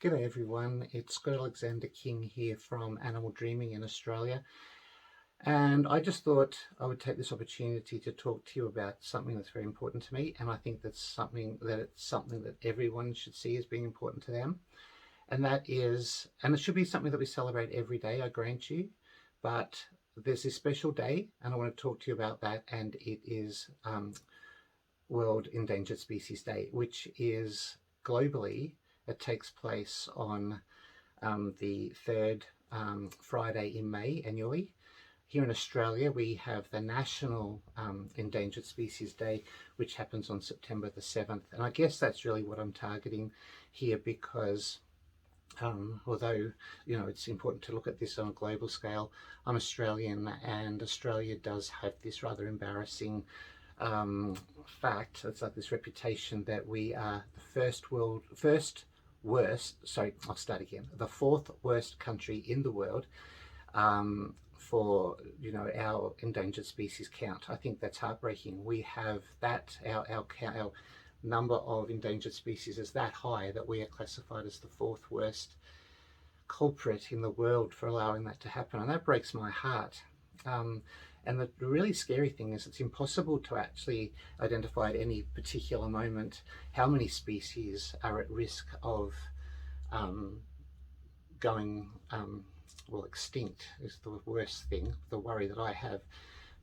G'day everyone, it's Scott Alexander King here from Animal Dreaming in Australia, and I just thought I would take this opportunity to talk to you about something that's very important to me, and I think that's something that everyone should see as being important to them, and that is, and it should be something that we celebrate every day, I grant you, but there's this special day, and I want to talk to you about that, and it is World Endangered Species Day, which is globally, it takes place on the third Friday in May annually. Here in Australia, we have the National Endangered Species Day, which happens on September the 7th. And I guess that's really what I'm targeting here because although, it's important to look at this on a global scale, I'm Australian, and Australia does have this rather embarrassing fact. It's like this reputation that we are the the fourth worst country in the world for our endangered species count. I think that's heartbreaking. We have that our number of endangered species is that high that we are classified as the fourth worst culprit in the world for allowing that to happen, and that breaks my heart. And the really scary thing is it's impossible to actually identify at any particular moment how many species are at risk of going extinct is the worst thing, the worry that I have.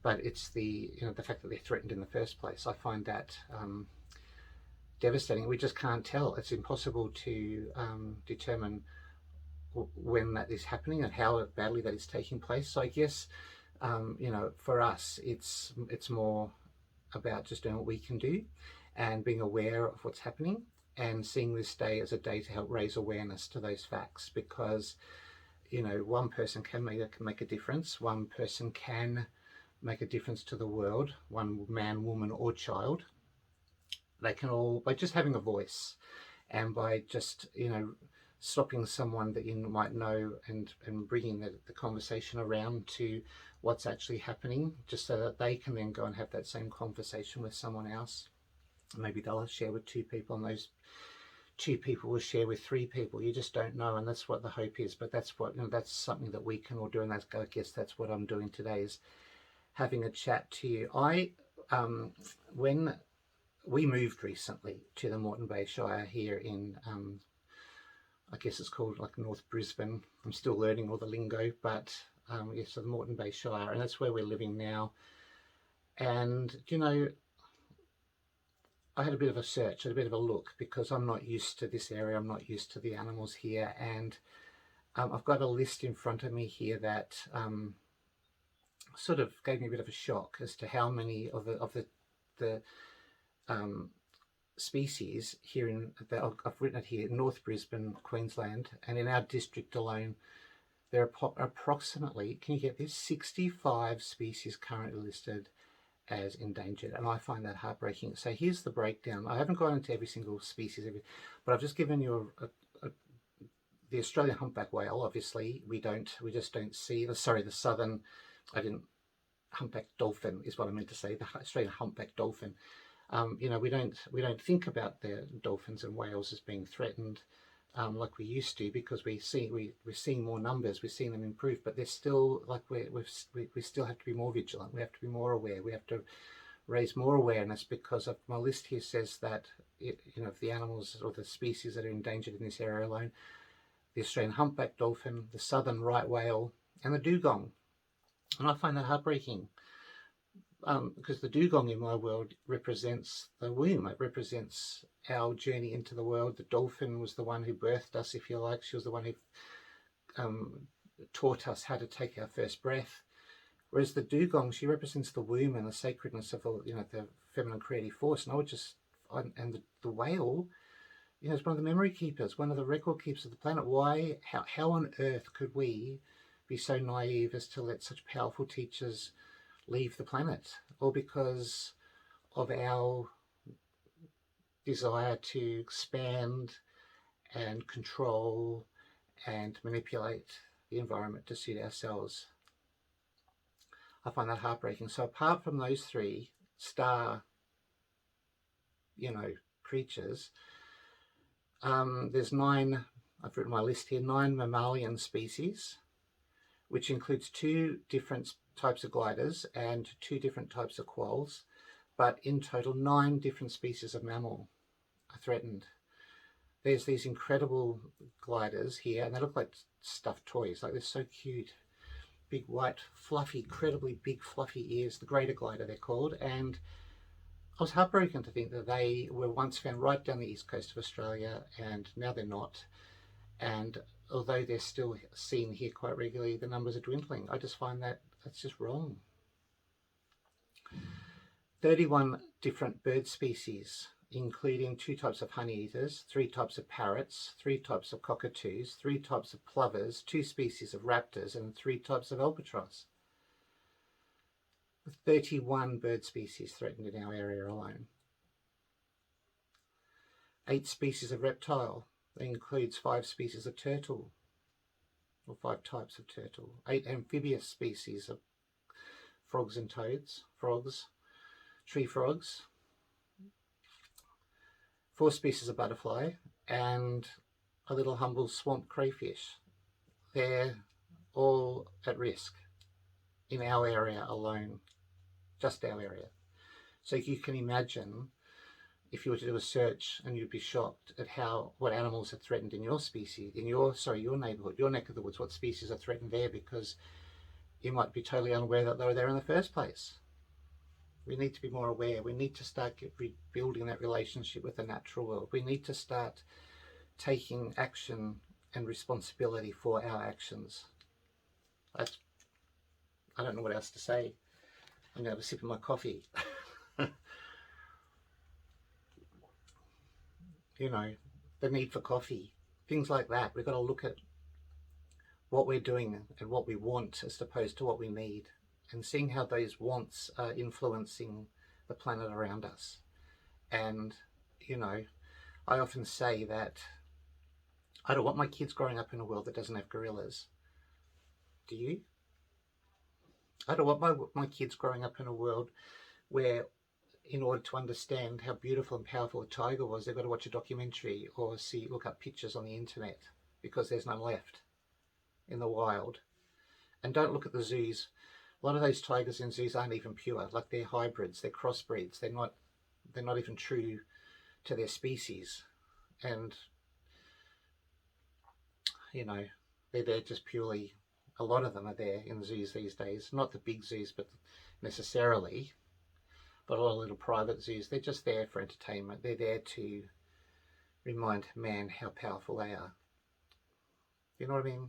But it's the fact that they're threatened in the first place. I find that devastating. We just can't tell. It's impossible to determine when that is happening and how badly that is taking place. So I guess for us, it's more about just doing what we can do and being aware of what's happening and seeing this day as a day to help raise awareness to those facts, because one person can make a difference. One person can make a difference to the world. One man, woman, or child. They can all, by just having a voice and by just stopping someone that you might know and bringing the conversation around to what's actually happening, just so that they can then go and have that same conversation with someone else. Maybe they'll share with two people, and those two people will share with three people. You just don't know, and that's what the hope is. But that's what that's something that we can all do, and I guess that's what I'm doing today, is having a chat to you. When we moved recently to the Moreton Bay Shire here in I guess it's called like North Brisbane. I'm still learning all the lingo, but yes, so the Moreton Bay Shire, and that's where we're living now. And I had a bit of a search, had a bit of a look, because I'm not used to this area. I'm not used to the animals here, and I've got a list in front of me here that sort of gave me a bit of a shock as to how many of the species here I've written it here, North Brisbane, Queensland, and in our district alone, there are approximately, can you get this, 65 species currently listed as endangered, and I find that heartbreaking. So here's the breakdown. I haven't gone into every single species, but I've just given you the Australian humpback whale. Obviously, we just don't see the southern. Humpback dolphin is what I meant to say. The Australian humpback dolphin. We don't think about the dolphins and whales as being threatened like we used to, because we're seeing more numbers, we're seeing them improve, but they're still like we still have to be more vigilant. We have to be more aware. We have to raise more awareness, because of my list here says that the animals or the species that are endangered in this area alone: the Australian humpback dolphin, the southern right whale, and the dugong. And I find that heartbreaking. Because the dugong in my world represents the womb. It represents our journey into the world. The dolphin was the one who birthed us, if you like. She was the one who taught us how to take our first breath. Whereas the dugong, she represents the womb and the sacredness of the feminine creative force. And the whale, is one of the memory keepers, one of the record keepers of the planet. How on earth could we be so naive as to let such powerful teachers leave the planet, all because of our desire to expand and control and manipulate the environment to suit ourselves? I find that heartbreaking. So apart from those three star creatures, there's 9 I've written my list here, 9 mammalian species, which includes 2 different types of gliders and 2 different types of quolls, but in total 9 different species of mammal are threatened. There's these incredible gliders here, and they look like stuffed toys. Like, they're so cute. Big white, fluffy, incredibly big fluffy ears, the greater glider they're called. And I was heartbroken to think that they were once found right down the east coast of Australia, and now they're not. And although they're still seen here quite regularly, the numbers are dwindling. I just find that that's just wrong. 31 different bird species, including 2 types of honeyeaters, 3 types of parrots, 3 types of cockatoos, 3 types of plovers, 2 species of raptors, and 3 types of albatross. 31 bird species threatened in our area alone. 8 species of reptile. That includes 5 species of turtle, or 5 types of turtle. 8 amphibious species of frogs and toads, tree frogs, 4 species of butterfly, and a little humble swamp crayfish. They're all at risk in our area alone, just our area. So you can imagine if you were to do a search, and you'd be shocked at what animals are threatened in your species, in your neighbourhood, your neck of the woods, what species are threatened there, because you might be totally unaware that they were there in the first place. We need to be more aware. We need to start rebuilding that relationship with the natural world. We need to start taking action and responsibility for our actions. I don't know what else to say. I'm going to have a sip of my coffee. You know, the need for coffee, things like that. We've got to look at what we're doing and what we want as opposed to what we need, and seeing how those wants are influencing the planet around us. And, you know, I often say that I don't want my kids growing up in a world that doesn't have gorillas. Do you? I don't want my kids growing up in a world where, in order to understand how beautiful and powerful a tiger was, they've got to watch a documentary or look up pictures on the internet, because there's none left in the wild. And don't look at the zoos. A lot of those tigers in zoos aren't even pure. Like, they're hybrids, they're crossbreeds. They're not even true to their species. And, you know, they're there just purely, a lot of them are there in zoos these days. Not the big zoos, but necessarily, but a lot of little private zoos. They're just there for entertainment. They're there to remind man how powerful they are. You know what I mean?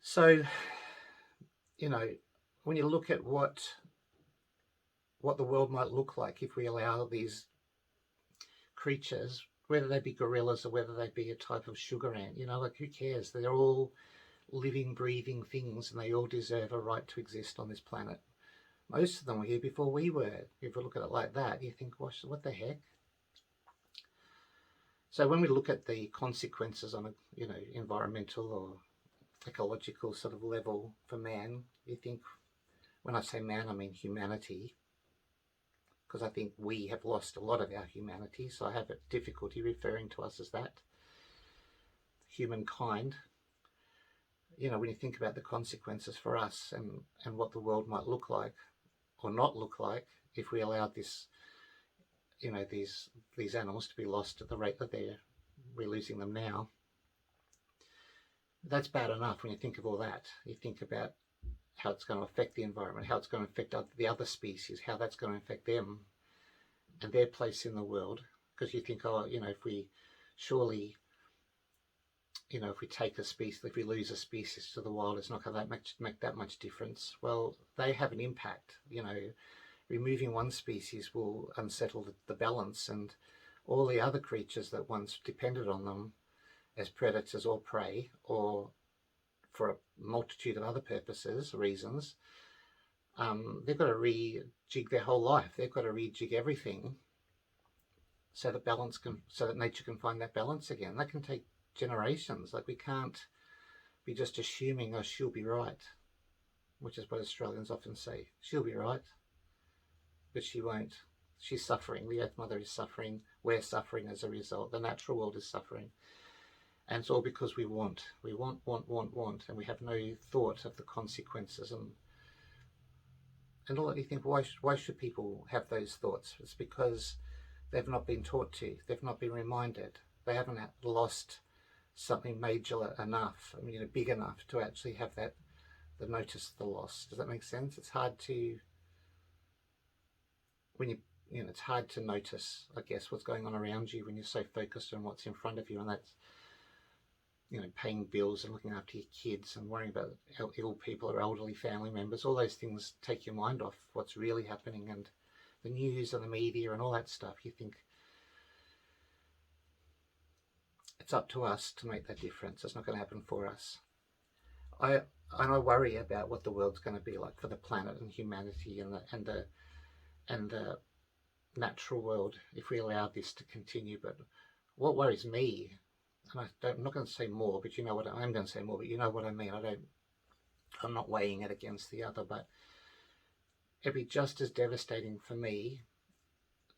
So, you know, when you look at what the world might look like if we allow these creatures, whether they be gorillas or whether they be a type of sugar ant, you know, like, who cares? They're all living, breathing things, and they all deserve a right to exist on this planet. Most of them were here before we were. If you look at it like that, you think, gosh, what the heck? So when we look at the consequences on a, you know, environmental or ecological sort of level for man, you think, when I say man, I mean humanity, because I think we have lost a lot of our humanity, so I have a difficulty referring to us as that. Humankind. You know, when you think about the consequences for us and what the world might look like or not look like if we allowed this, you know, these animals to be lost at the rate that we're losing them now. That's bad enough when you think of all that. You think about how it's going to affect the environment, how it's going to affect the other species, how that's going to affect them and their place in the world. Because you think, oh, you know, if we take a species, if we lose a species to the wild, it's not going to make that much difference. Well, they have an impact. You know, removing one species will unsettle the balance, and all the other creatures that once depended on them as predators or prey, or for a multitude of other reasons, they've got to rejig their whole life. They've got to rejig everything so that nature can find that balance again. That can take generations. Like, we can't be just assuming, oh, she'll be right, which is what Australians often say. She'll be right, but she won't. She's suffering. The Earth Mother is suffering. We're suffering as a result. The natural world is suffering. And it's all because we want. We want, and we have no thought of the consequences. And all that you think, why should people have those thoughts? It's because they've not been taught to. They've not been reminded. They haven't lost something major enough, big enough to actually have the notice of the loss. Does that make sense? It's hard to, it's hard to notice, I guess, what's going on around you when you're so focused on what's in front of you, and that's, paying bills and looking after your kids and worrying about ill people or elderly family members. All those things take your mind off what's really happening, and the news and the media and all that stuff. You think it's up to us to make that difference. It's not going to happen for us. I worry about what the world's going to be like for the planet and humanity and the natural world if we allow this to continue. But what worries me, and I'm not going to say more, but I'm going to say more, but you know what I mean. I'm not weighing it against the other, but it'd be just as devastating for me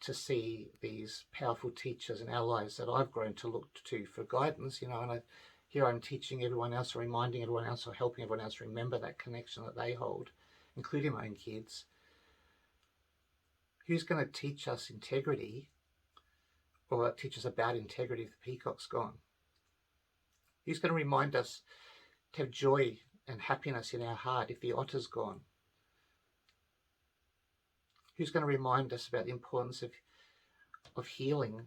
to see these powerful teachers and allies that I've grown to look to for guidance, and here I'm teaching everyone else, or reminding everyone else, or helping everyone else remember that connection that they hold, including my own kids. Who's going to teach us integrity, or teach us about integrity if the peacock's gone? Who's going to remind us to have joy and happiness in our heart if the otter's gone? Who's going to remind us about the importance of healing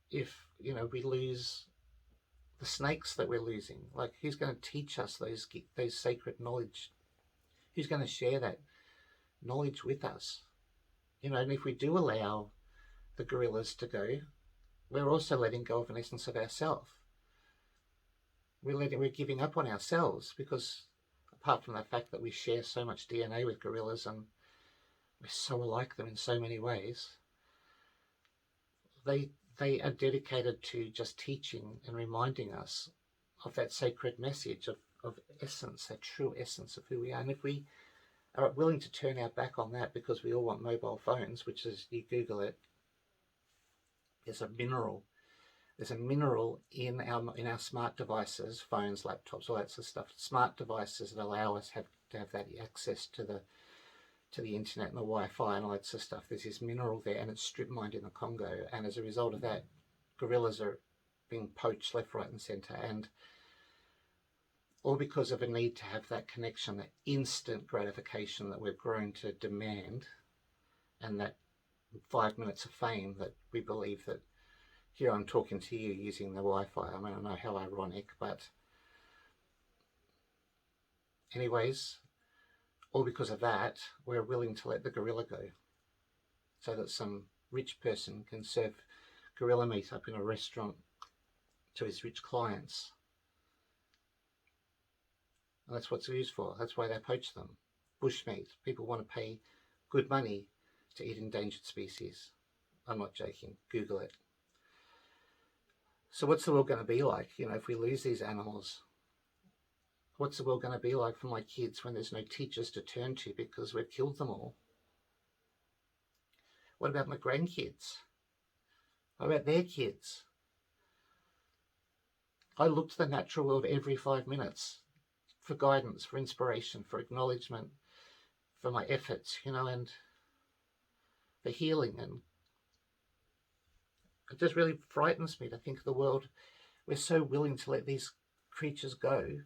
if, we lose the snakes that we're losing? Like, who's going to teach us those sacred knowledge? Who's going to share that knowledge with us? And if we do allow the gorillas to go, we're also letting go of an essence of ourselves. We're giving up on ourselves, because apart from the fact that we share so much DNA with gorillas and we're so like them in so many ways, they are dedicated to just teaching and reminding us of that sacred message of essence, that true essence of who we are. And if we are willing to turn our back on that because we all want mobile phones, which is, you Google it, there's a mineral in our smart devices, phones, laptops, all that sort of stuff, smart devices that allow us to have that access to the internet and the Wi-Fi and all that sort of stuff. There's this mineral there, and it's strip mined in the Congo, and as a result of that, gorillas are being poached left, right and centre, and all because of a need to have that connection, that instant gratification that we've grown to demand, and that 5 minutes of fame that we believe that, here I'm talking to you using the Wi-Fi. I mean, I know how ironic, but anyways, all because of that, we're willing to let the gorilla go so that some rich person can serve gorilla meat up in a restaurant to his rich clients. And that's what it's used for. That's why they poach them. Bushmeat. People want to pay good money to eat endangered species. I'm not joking. Google it. So what's the world going to be like, if we lose these animals? What's the world going to be like for my kids when there's no teachers to turn to because we've killed them all? What about my grandkids? What about their kids? I look to the natural world every 5 minutes for guidance, for inspiration, for acknowledgement, for my efforts, and for healing. And it just really frightens me to think of the world. We're so willing to let these creatures go.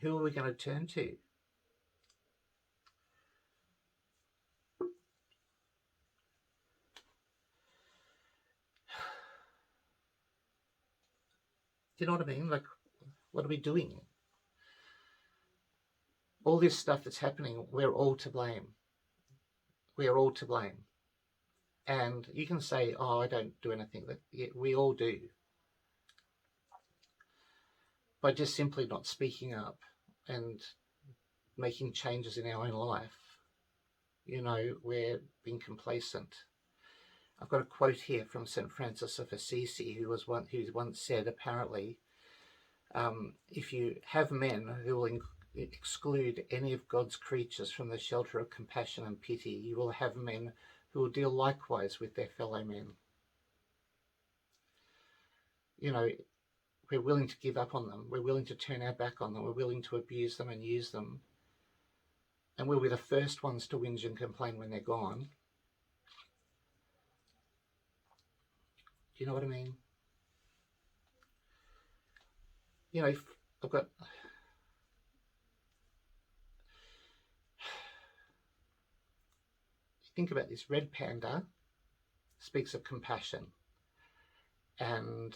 Who are we going to turn to? Do you know what I mean? Like, what are we doing? All this stuff that's happening, we're all to blame. We are all to blame. And you can say, oh, I don't do anything. We all do. By just simply not speaking up and making changes in our own life, we're being complacent. I've got a quote here from St. Francis of Assisi, who once said, apparently, if you have men who will exclude any of God's creatures from the shelter of compassion and pity, you will have men who will deal likewise with their fellow men. You know, we're willing to give up on them. We're willing to turn our back on them. We're willing to abuse them and use them. And we'll be the first ones to whinge and complain when they're gone. Do you know what I mean? You know, I've got... Think about this. Red panda speaks of compassion. And,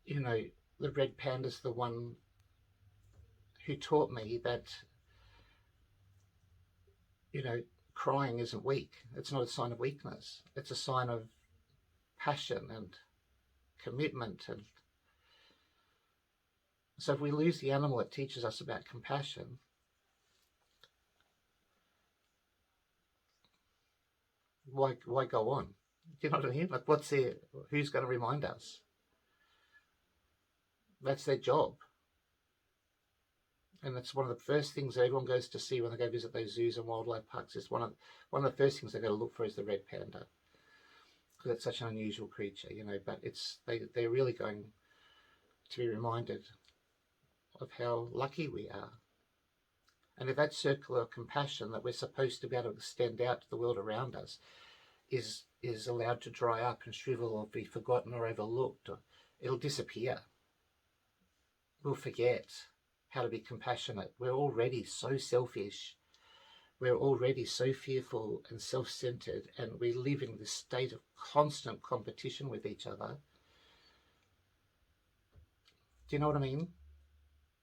you know, the red panda's the one who taught me that, you know, crying isn't weak. It's not a sign of weakness. It's a sign of passion and commitment. And so if we lose the animal that teaches us about compassion, why go on? Do you know what I mean? Like, what's there? Who's going to remind us? That's their job. And that's one of the first things that everyone goes to see when they go visit those zoos and wildlife parks. Is one of the first things they go to look for is the red panda, because it's such an unusual creature, you know. But they're really going to be reminded of how lucky we are. And if that circle of compassion that we're supposed to be able to extend out to the world around us is allowed to dry up and shrivel or be forgotten or overlooked, it'll disappear. We'll forget how to be compassionate. We're already so selfish. We're already so fearful and self-centered, and we live in this state of constant competition with each other. Do you know what I mean?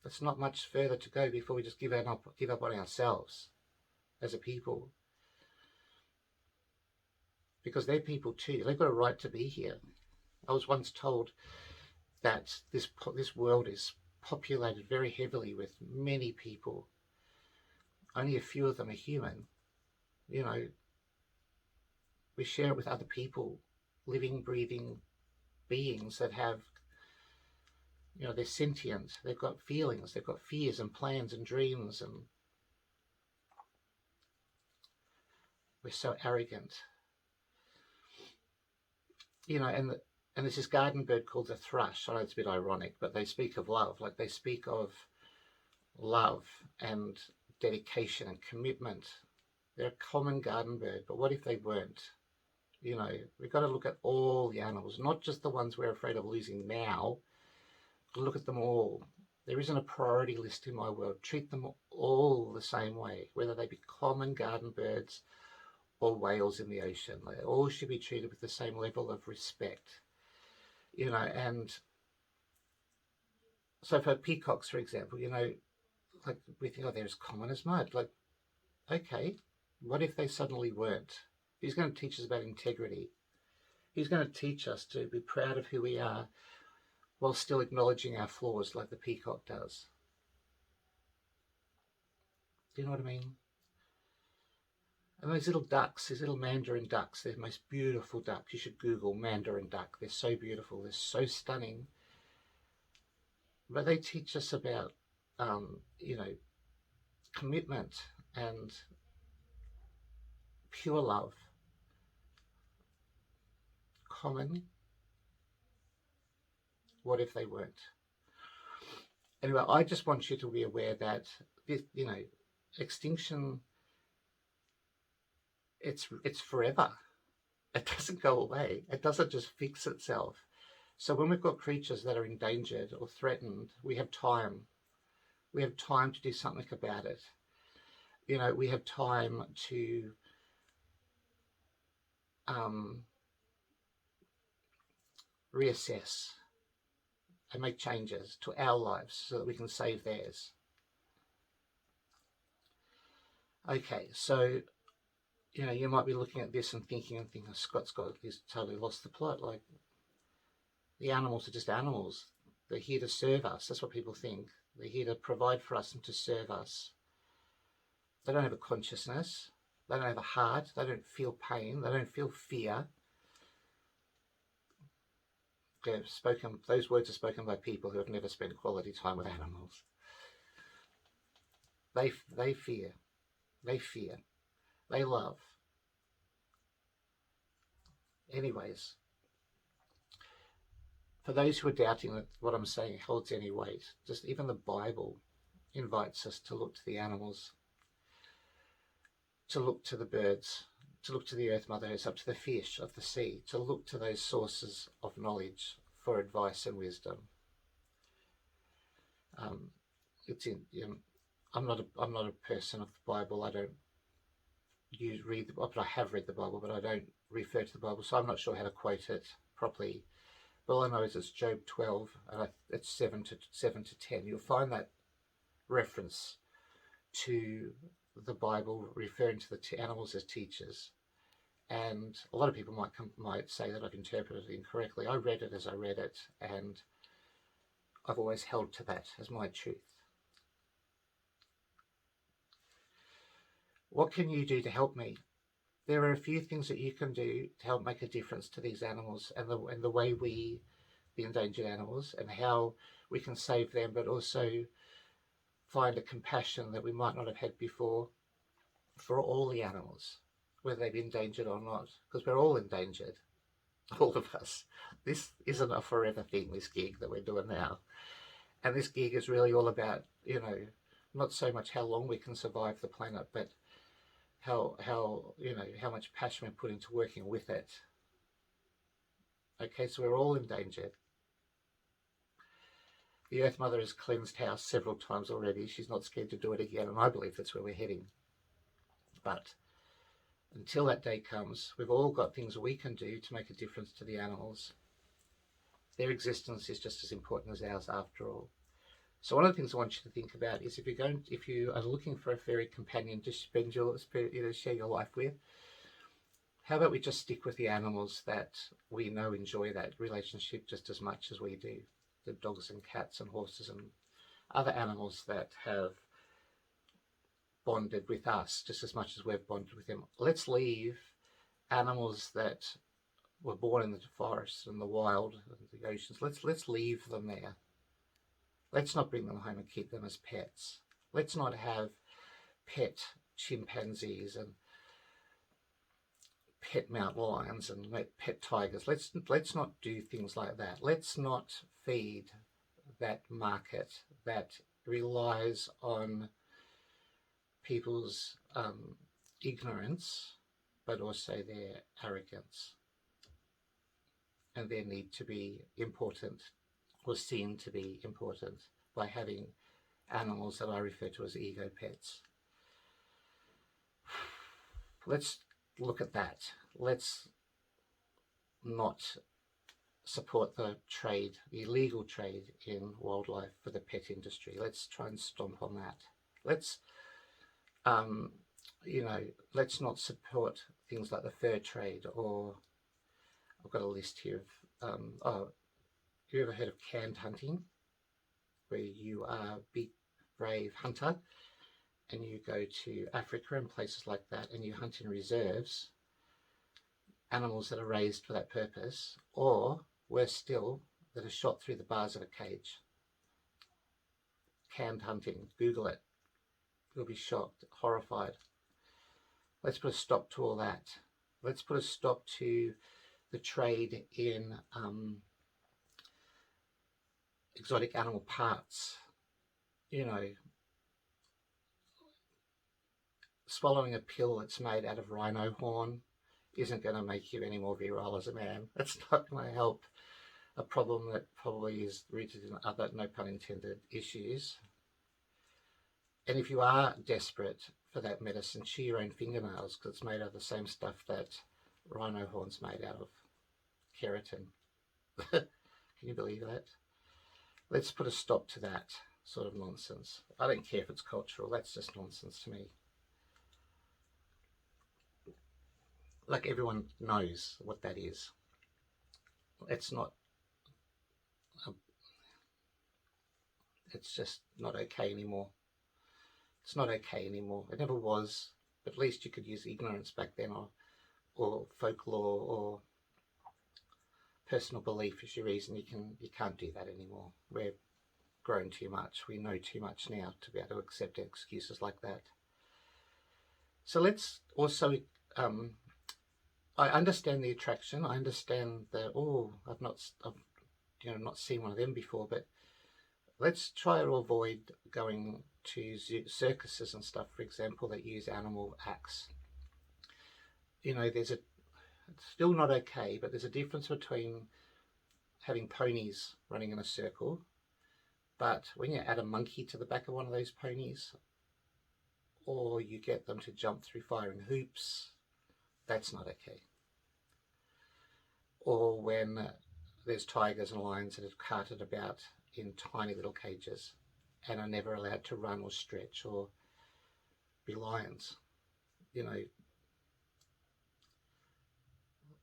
It's not much further to go before we just give up on ourselves as a people. Because they're people too. They've got a right to be here. I was once told that this world is populated very heavily with many people. Only a few of them are human. You know, we share it with other people, living, breathing beings that have, you know, they're sentient, they've got feelings, they've got fears and plans and dreams, and we're so arrogant. You know, and there's this garden bird called the thrush. I know it's a bit ironic, but they speak of love. Like, they speak of love and dedication and commitment. They're a common garden bird, but what if they weren't? You know, we've got to look at all the animals, not just the ones we're afraid of losing now. Look at them all. There isn't a priority list in my world. Treat them all the same way, whether they be common garden birds or whales in the ocean. They all should be treated with the same level of respect. You know, and so for peacocks, for example, you know, like, we think, oh, they're as common as mud. Like, okay, what if they suddenly weren't? Who's going to teach us about integrity? Who's going to teach us to be proud of who we are while still acknowledging our flaws like the peacock does? Do you know what I mean? And those little ducks, these little mandarin ducks, they're the most beautiful ducks. You should Google mandarin duck. They're so beautiful. They're so stunning. But they teach us about, you know, commitment and pure love. Common. What if they weren't? Anyway, I just want you to be aware that, you know, extinction, it's forever. It doesn't go away. It doesn't just fix itself. So when we've got creatures that are endangered or threatened, we have time. We have time to do something about it. You know, we have time to reassess and make changes to our lives so that we can save theirs. Okay, so, you know, you might be looking at this and thinking, oh, he's totally lost the plot. Like, the animals are just animals. They're here to serve us. That's what people think. They're here to provide for us and to serve us. They don't have a consciousness. They don't have a heart. They don't feel pain. They don't feel fear. Those words are spoken by people who have never spent quality time with animals. They fear. They fear. They love. Anyways, for those who are doubting that what I'm saying holds any weight, just even the Bible invites us to look to the animals, to look to the birds, to look to the earth mother, up to the fish of the sea, to look to those sources of knowledge for advice and wisdom. It's in. I'm not a person of the Bible. I don't read the Bible, but I have read the Bible, but I don't refer to the Bible, so I'm not sure how to quote it properly. But all I know is it's Job 12, and it's 7 to 10. You'll find that reference to the Bible referring to the animals as teachers. And a lot of people might say that I've interpreted it incorrectly. I read it as I read it, and I've always held to that as my truth. What can you do to help me? There are a few things that you can do to help make a difference to these animals and the way the endangered animals, and how we can save them, but also find a compassion that we might not have had before for all the animals, whether they've been endangered or not, because we're all endangered, all of us. This isn't a forever thing, this gig that we're doing now. And this gig is really all about, not so much how long we can survive the planet, but how much passion we put into working with it. Okay, so we're all endangered. The Earth Mother has cleansed house several times already. She's not scared to do it again, and I believe that's where we're heading. But until that day comes, we've all got things we can do to make a difference to the animals. Their existence is just as important as ours, after all. So one of the things I want you to think about is if you are looking for a fairy companion to share your life with, how about we just stick with the animals that we know enjoy that relationship just as much as we do? The dogs and cats and horses and other animals that have bonded with us just as much as we've bonded with them. Let's leave animals that were born in the forests and the wild and the oceans. Let's leave them there. Let's not bring them home and keep them as pets. Let's not have pet chimpanzees and pet mountain lions and pet tigers. Let's not do things like that. Let's not feed that market that relies on people's ignorance, but also their arrogance and their need to be important, or seen to be important, by having animals that I refer to as ego pets. Let's look at that. Let's not support the trade, the illegal trade in wildlife for the pet industry. Let's try and stomp on that. Let's let's not support things like the fur trade, or I've got a list here of have you ever heard of canned hunting, where you are a big brave hunter and you go to Africa and places like that and you hunt in reserves animals that are raised for that purpose, or worse still, that are shot through the bars of a cage? Canned hunting, Google it. You'll be shocked, horrified. Let's put a stop to all that. Let's put a stop to the trade in exotic animal parts. Swallowing a pill that's made out of rhino horn isn't going to make you any more virile as a man. It's not going to help a problem that probably is rooted in other, no pun intended, issues. And if you are desperate for that medicine, chew your own fingernails, because it's made out of the same stuff that rhino horn's made out of, keratin. Can you believe that? Let's put a stop to that sort of nonsense. I don't care if it's cultural, that's just nonsense to me. Like, everyone knows what that is. It's not, it's just not okay anymore. It's not okay anymore. It never was, but at least you could use ignorance back then, or folklore, or personal belief as your reason. You can't do that anymore. We're grown too much. We know too much now to be able to accept excuses like that. So let's also, I understand the attraction. I understand that, I've not seen one of them before, but let's try to avoid going to circuses and stuff, for example, that use animal acts. It's still not okay, but there's a difference between having ponies running in a circle, but when you add a monkey to the back of one of those ponies, or you get them to jump through firing hoops, that's not okay. Or when there's tigers and lions that are carted about in tiny little cages and are never allowed to run or stretch or be lions.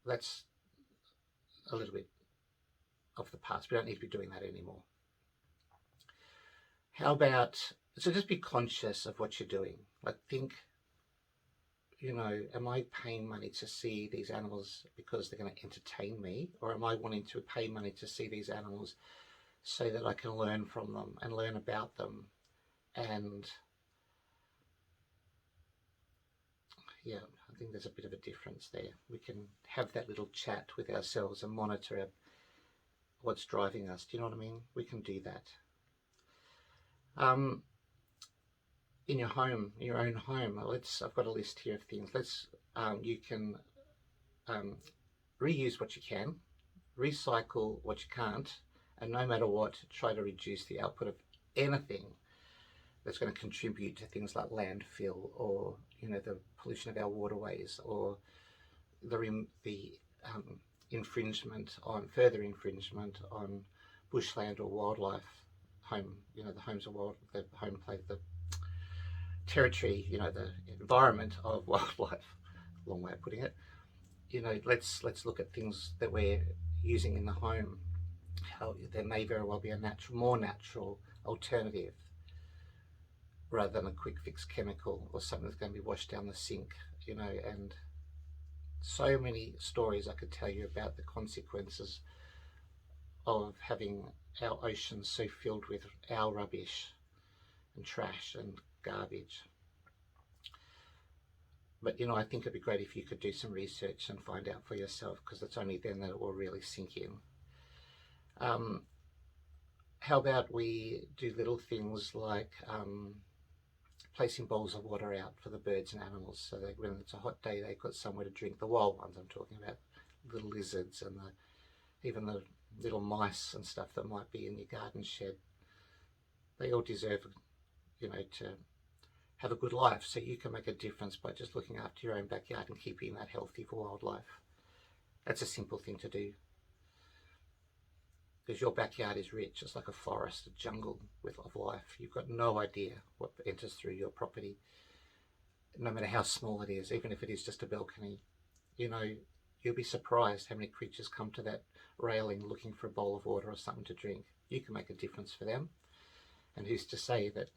That's a little bit of the past. We don't need to be doing that anymore. How about, so just be conscious of what you're doing. Like think, am I paying money to see these animals because they're going to entertain me? Or am I wanting to pay money to see these animals so that I can learn from them and learn about them? And yeah, I think there's a bit of a difference there. We can have that little chat with ourselves and monitor what's driving us. Do you know what I mean? We can do that. In your home, in your own home, I've got a list here of things. You can reuse what you can, recycle what you can't, and no matter what, try to reduce the output of anything that's going to contribute to things like landfill or the pollution of our waterways or the further infringement on bushland or wildlife home, the homes of the home plate, the territory, the environment of wildlife. Long way of putting it. Let's look at things that we're using in the home. How there may very well be a more natural alternative rather than a quick fix chemical or something that's going to be washed down the sink. And so many stories I could tell you about the consequences of having our oceans so filled with our rubbish and trash and garbage. But I think it'd be great if you could do some research and find out for yourself, because it's only then that it will really sink in. How about we do little things like placing bowls of water out for the birds and animals, so that when it's a hot day they've got somewhere to drink. The wild ones I'm talking about, little lizards and even the little mice and stuff that might be in your garden shed. They all deserve to have a good life, so you can make a difference by just looking after your own backyard and keeping that healthy for wildlife. That's a simple thing to do, because your backyard is rich. It's like a forest, a jungle of life. You've got no idea what enters through your property, no matter how small it is, even if it is just a balcony. You'll be surprised how many creatures come to that railing looking for a bowl of water or something to drink. You can make a difference for them. And who's to say that,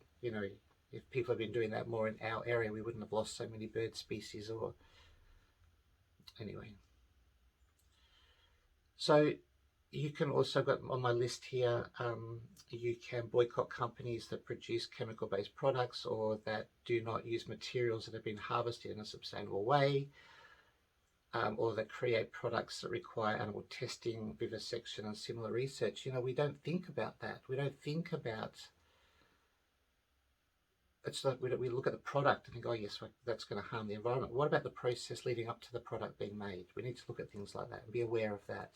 if people have been doing that more in our area, we wouldn't have lost so many bird species anyway. So you can also, got on my list here, you can boycott companies that produce chemical-based products or that do not use materials that have been harvested in a sustainable way, or that create products that require animal testing, vivisection and similar research. We don't think about that. We don't think about, it's like we look at the product and think, oh yes, that's going to harm the environment. What about the process leading up to the product being made? We need to look at things like that and be aware of that.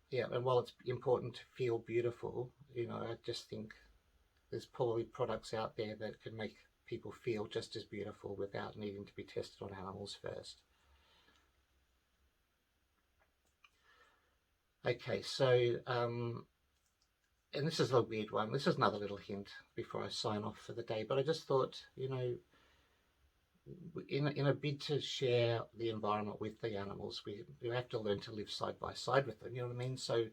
Yeah, and while it's important to feel beautiful, I just think there's probably products out there that can make people feel just as beautiful without needing to be tested on animals first. Okay, so, and this is a weird one. This is another little hint before I sign off for the day, but I just thought, in a bid to share the environment with the animals, we have to learn to live side by side with them. You know what I mean? So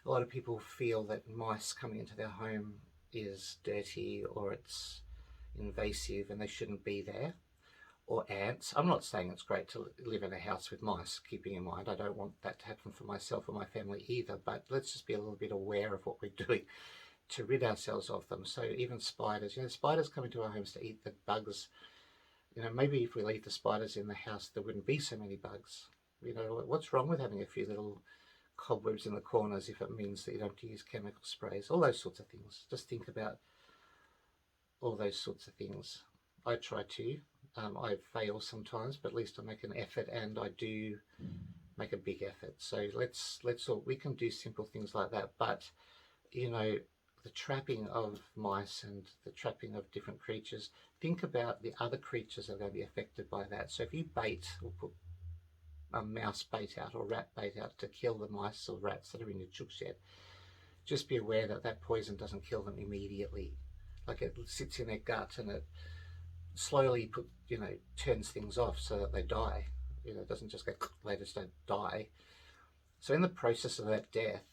a lot of people feel that mice coming into their home is dirty or it's invasive and they shouldn't be there. or ants. I'm not saying it's great to live in a house with mice, keeping in mind I don't want that to happen for myself or my family either, but let's just be a little bit aware of what we're doing to rid ourselves of them. So even spiders, spiders come into our homes to eat the bugs. Maybe if we leave the spiders in the house, there wouldn't be so many bugs. What's wrong with having a few little cobwebs in the corners if it means that you don't have to use chemical sprays? All those sorts of things. Just think about all those sorts of things. I try to. I fail sometimes, but at least I make an effort, and I do make a big effort. So we can do simple things like that. But the trapping of mice and the trapping of different creatures, think about the other creatures that are going to be affected by that. So if you bait or put a mouse bait out or rat bait out to kill the mice or rats that are in your chook shed, just be aware that that poison doesn't kill them immediately. Like, it sits in their gut and it slowly turns things off so that they die. It doesn't just go, they just don't die. So in the process of that death,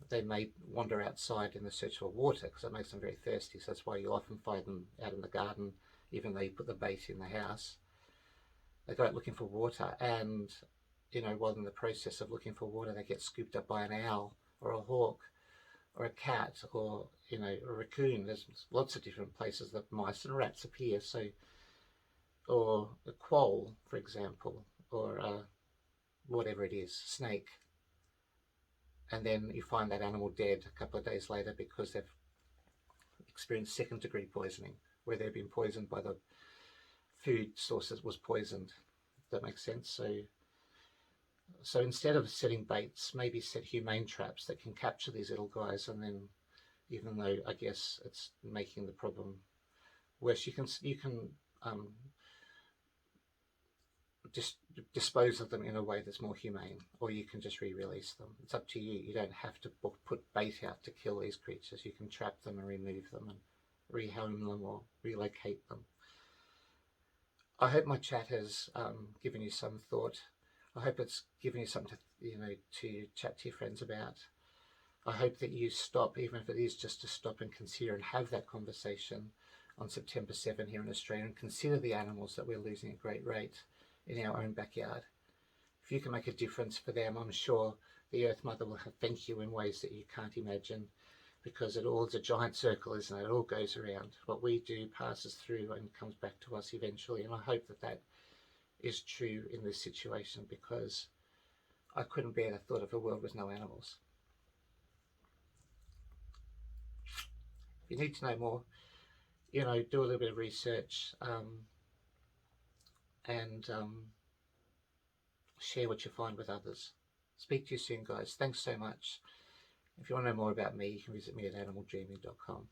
they may wander outside in the search for water because it makes them very thirsty. So that's why you'll often find them out in the garden, even though you put the bait in the house. They go out looking for water, and while in the process of looking for water, they get scooped up by an owl or a hawk or a cat or a raccoon. There's lots of different places that mice and rats appear. So, or a quoll, for example, or whatever it is, snake. And then you find that animal dead a couple of days later because they've experienced second-degree poisoning, where they've been poisoned by the food source that was poisoned. That makes sense? So instead of setting baits, maybe set humane traps that can capture these little guys, and then, even though I guess it's making the problem worse, you can dispose of them in a way that's more humane, or you can just re-release them. It's up to you. You don't have to put bait out to kill these creatures. You can trap them and remove them and rehome them or relocate them. I hope my chat has given you some thought. I hope it's given you something to chat to your friends about. I hope that you stop, even if it is just to stop and consider and have that conversation on September 7 here in Australia, and consider the animals that we're losing at a great rate in our own backyard. If you can make a difference for them, I'm sure the Earth Mother will thank you in ways that you can't imagine, because it's a giant circle, isn't it? It all goes around. What we do passes through and comes back to us eventually, and I hope that is true in this situation, because I couldn't bear the thought of a world with no animals. If you need to know more, do a little bit of research, and share what you find with others. Speak to you soon, guys. Thanks so much. If you want to know more about me, you can visit me at animaldreaming.com.